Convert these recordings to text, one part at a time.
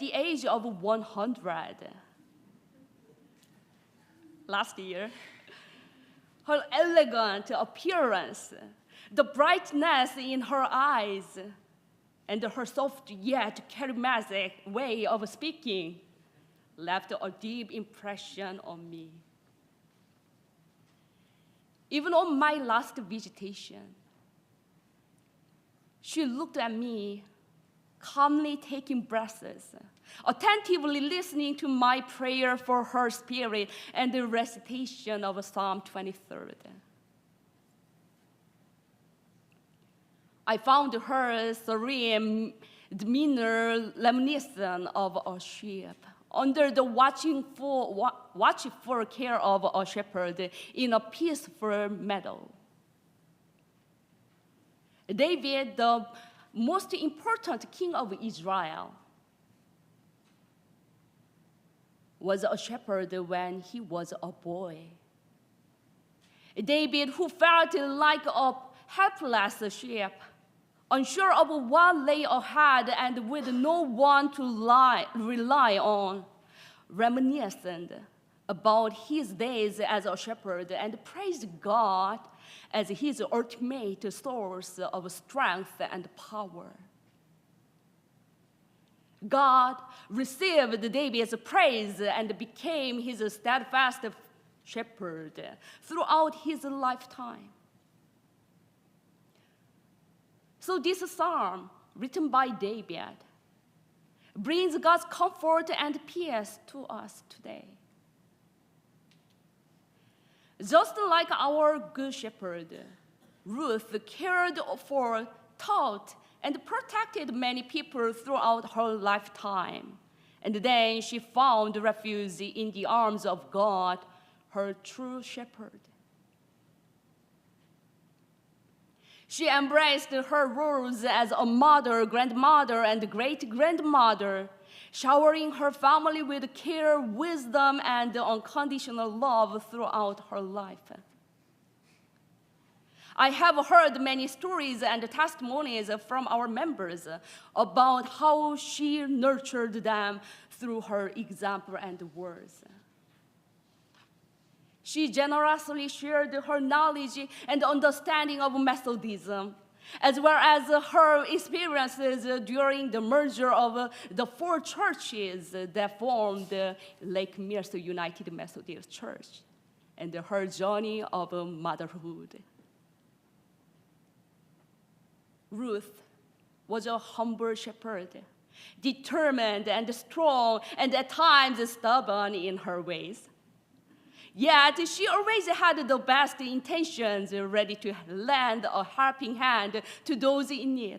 the age of 100. Last year, her elegant appearance, the brightness in her eyes, and her soft yet charismatic way of speaking left a deep impression on me. Even on my last visitation, she looked at me, calmly taking breaths, attentively listening to my prayer for her spirit and the recitation of Psalm 23. I found her serene demeanor reminiscent of a sheep under the watchful care of a shepherd in a peaceful meadow. David, the most important king of Israel, was a shepherd when he was a boy. David, who felt like a helpless sheep, unsure of what lay ahead and with no one to rely on, reminiscent about his days as a shepherd and praised God as his ultimate source of strength and power. God received David's praise and became his steadfast shepherd throughout his lifetime. So this psalm, written by David, brings God's comfort and peace to us today. Just like our good shepherd, Ruth cared for, taught, and protected many people throughout her lifetime. And then she found refuge in the arms of God, her true shepherd. She embraced her roles as a mother, grandmother, and great-grandmother, showering her family with care, wisdom, and unconditional love throughout her life. I have heard many stories and testimonies from our members about how she nurtured them through her example and words. She generously shared her knowledge and understanding of Methodism, as well as her experiences during the merger of the 4 churches that formed Lake Mercer United Methodist Church, and her journey of motherhood. Ruth was a humble shepherd, determined and strong, and at times stubborn in her ways. Yet she always had the best intentions, ready to lend a helping hand to those in need.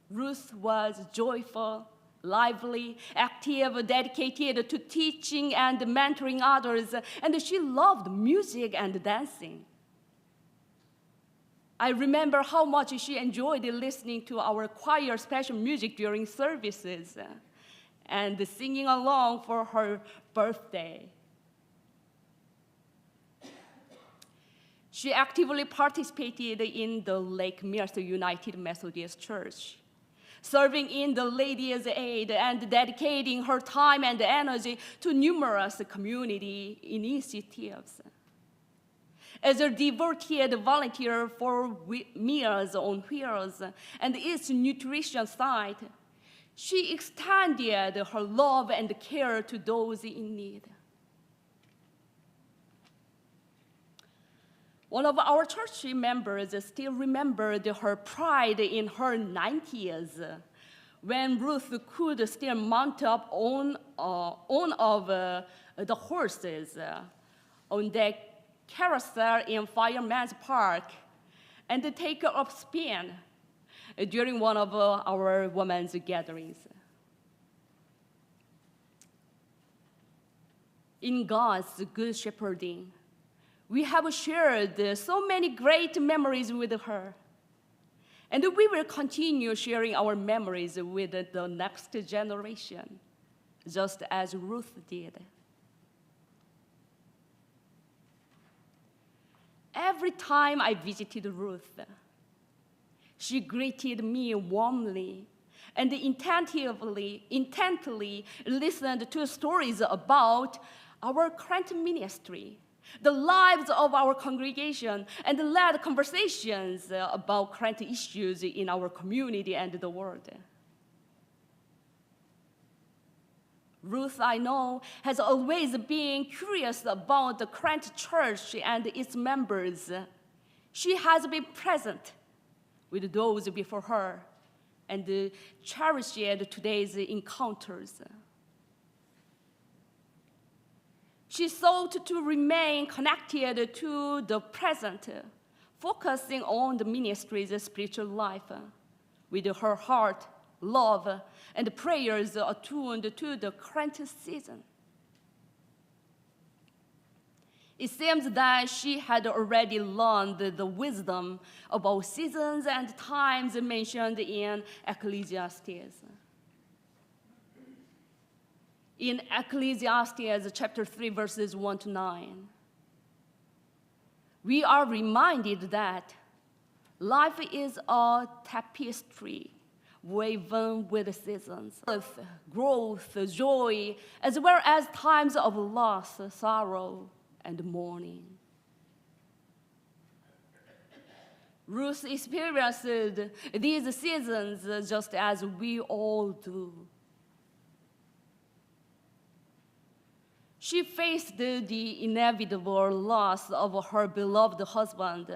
Ruth was joyful, lively, active, dedicated to teaching and mentoring others, and she loved music and dancing. I remember how much she enjoyed listening to our choir special music during services and singing along for her birthday. She actively participated in the Lake Mercer United Methodist Church, serving in the Ladies' Aid and dedicating her time and energy to numerous community initiatives. As a devoted volunteer for Meals on Wheels and its nutrition site, she extended her love and care to those in need. One of our church members still remembered her pride in her 90s, when Ruth could still mount up on of the horses on the carousel in Fireman's Park and take a spin during one of our women's gatherings. In God's good shepherding, we have shared so many great memories with her, and we will continue sharing our memories with the next generation, just as Ruth did. Every time I visited Ruth, she greeted me warmly and intently listened to stories about our current ministry, the lives of our congregation, and led conversations about current issues in our community and the world. Ruth, I know, has always been curious about the current church and its members. She has been present with those before her and cherished today's encounters. She sought to remain connected to the present, focusing on the ministry's spiritual life, with her heart, love, and prayers attuned to the current season. It seems that she had already learned the wisdom about seasons and times mentioned in Ecclesiastes. In Ecclesiastes chapter 3, verses 1 to 9, we are reminded that life is a tapestry woven with seasons, growth, joy, as well as times of loss, sorrow, and mourning. Ruth experienced these seasons just as we all do. She faced the inevitable loss of her beloved husband